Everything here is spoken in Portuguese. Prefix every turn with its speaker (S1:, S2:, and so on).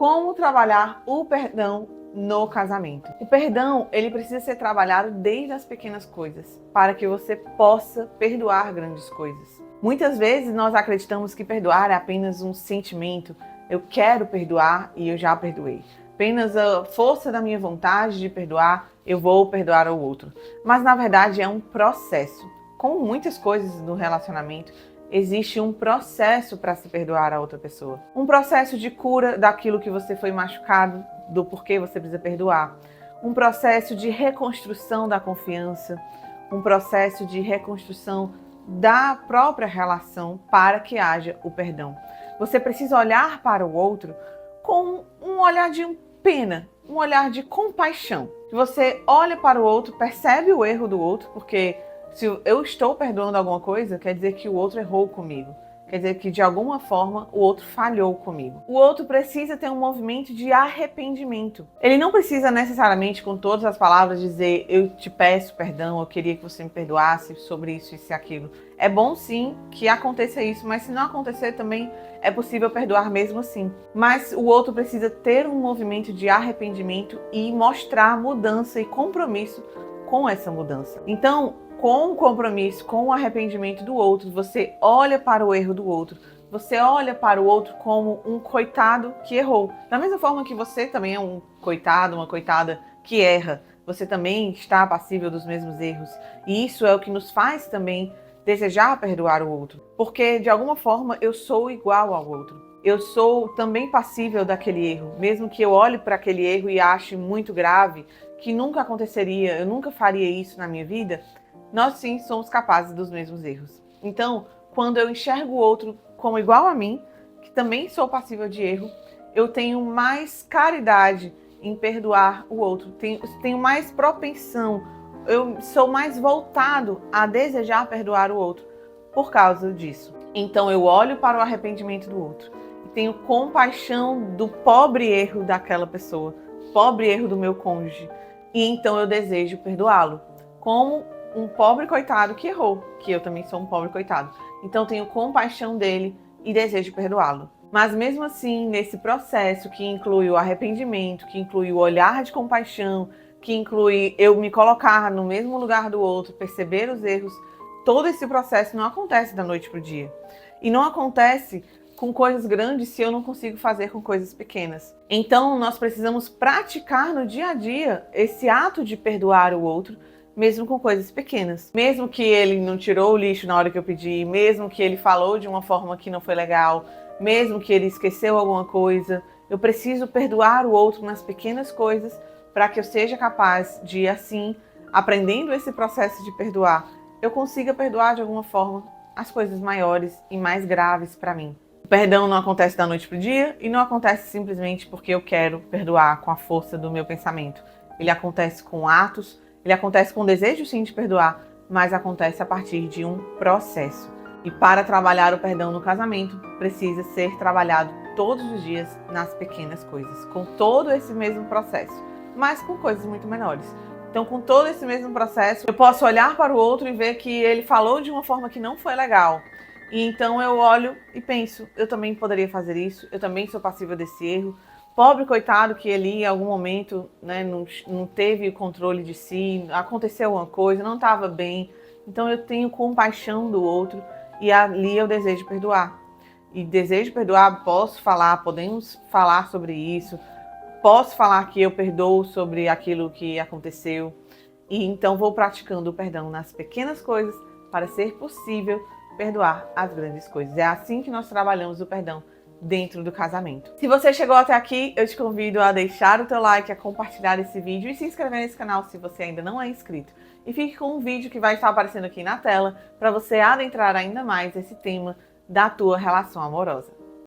S1: Como trabalhar o perdão no casamento? O perdão, ele precisa ser trabalhado desde as pequenas coisas, para que você possa perdoar grandes coisas. Muitas vezes nós acreditamos que perdoar é apenas um sentimento. Eu quero perdoar e eu já perdoei. Apenas a força da minha vontade de perdoar, eu vou perdoar ao outro. Mas na verdade é um processo. Como muitas coisas no relacionamento, existe um processo para se perdoar a outra pessoa. Um processo de cura daquilo que você foi machucado, do porquê você precisa perdoar. Um processo de reconstrução da confiança. Um processo de reconstrução da própria relação para que haja o perdão. Você precisa olhar para o outro com um olhar de pena, um olhar de compaixão. Você olha para o outro, percebe o erro do outro, porque se eu estou perdoando alguma coisa, quer dizer que o outro errou comigo. Quer dizer que, de alguma forma, o outro falhou comigo. O outro precisa ter um movimento de arrependimento. Ele não precisa necessariamente, com todas as palavras, dizer eu te peço perdão, eu queria que você me perdoasse sobre isso e aquilo. É bom, sim, que aconteça isso, mas se não acontecer também, é possível perdoar mesmo assim. Mas o outro precisa ter um movimento de arrependimento e mostrar mudança e compromisso com essa mudança. Então, com o compromisso, com o arrependimento do outro, você olha para o erro do outro, você olha para o outro como um coitado que errou. Da mesma forma que você também é um coitado, uma coitada que erra, você também está passível dos mesmos erros. E isso é o que nos faz também desejar perdoar o outro. Porque, de alguma forma, eu sou igual ao outro. Eu sou também passível daquele erro. Mesmo que eu olhe para aquele erro e ache muito grave, que nunca aconteceria, eu nunca faria isso na minha vida, nós sim somos capazes dos mesmos erros. Então, quando eu enxergo o outro como igual a mim, que também sou passível de erro, eu tenho mais caridade em perdoar o outro, tenho mais propensão, eu sou mais voltado a desejar perdoar o outro por causa disso. Então eu olho para o arrependimento do outro e tenho compaixão do pobre erro daquela pessoa, pobre erro do meu cônjuge, e então eu desejo perdoá-lo, como um pobre coitado que errou, que eu também sou um pobre coitado. Então tenho compaixão dele e desejo perdoá-lo. Mas mesmo assim, nesse processo que inclui o arrependimento, que inclui o olhar de compaixão, que inclui eu me colocar no mesmo lugar do outro, perceber os erros, todo esse processo não acontece da noite para o dia. E não acontece com coisas grandes se eu não consigo fazer com coisas pequenas. Então nós precisamos praticar no dia a dia esse ato de perdoar o outro, mesmo com coisas pequenas. Mesmo que ele não tirou o lixo na hora que eu pedi, mesmo que ele falou de uma forma que não foi legal, mesmo que ele esqueceu alguma coisa, eu preciso perdoar o outro nas pequenas coisas para que eu seja capaz de, assim, aprendendo esse processo de perdoar, eu consiga perdoar de alguma forma as coisas maiores e mais graves para mim. O perdão não acontece da noite para o dia e não acontece simplesmente porque eu quero perdoar com a força do meu pensamento. Ele acontece com atos, ele acontece com o desejo sim de perdoar, mas acontece a partir de um processo. E para trabalhar o perdão no casamento, precisa ser trabalhado todos os dias nas pequenas coisas, com todo esse mesmo processo, mas com coisas muito menores. Então, com todo esse mesmo processo, eu posso olhar para o outro e ver que ele falou de uma forma que não foi legal. E então eu olho e penso, eu também poderia fazer isso, eu também sou passível desse erro. Pobre coitado que ele em algum momento, né, não teve o controle de si, aconteceu alguma coisa, não estava bem. Então eu tenho compaixão do outro e ali eu desejo perdoar. E desejo perdoar, podemos falar sobre isso, posso falar que eu perdoo sobre aquilo que aconteceu. E então vou praticando o perdão nas pequenas coisas para ser possível perdoar as grandes coisas. É assim que nós trabalhamos o perdão dentro do casamento. Se você chegou até aqui, eu te convido a deixar o teu like, a compartilhar esse vídeo e se inscrever nesse canal se você ainda não é inscrito. E fique com um vídeo que vai estar aparecendo aqui na tela para você adentrar ainda mais esse tema da tua relação amorosa.